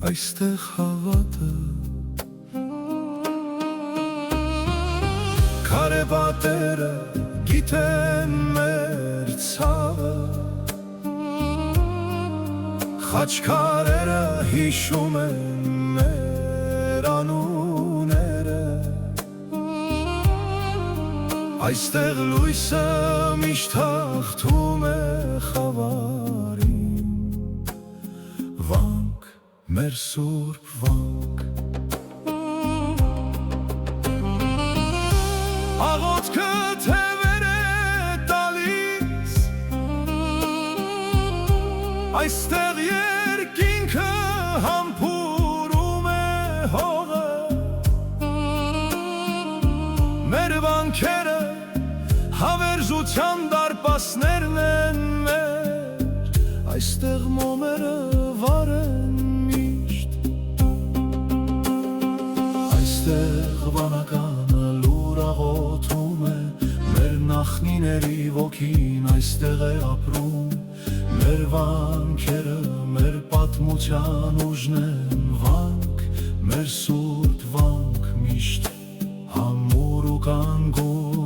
այստեղ հավատը Քարե պատերը գիտեն մեր ցավը Խաչքարերը հիշում են մեր անունները Այստեղ լույսը միշտ հաղթում է խավարին Վանք, մեր սուրբ վանք Աղոթքը թևեր է տալիս Այստեղ երկինքը համբուրում է հողը Մեր վանքերը հավերժության դարպասներն են մեր Այստեղ մոմերը վարեն միշտ Այստեղ վանականը լուր աղոթում է Մեր նախնիների ոգին այստեղ է ապրում Մեր վանքերը, մեր պատմության ուժն են Վանք, մեր սուրբ վանք միշտ համուր ու կանգուն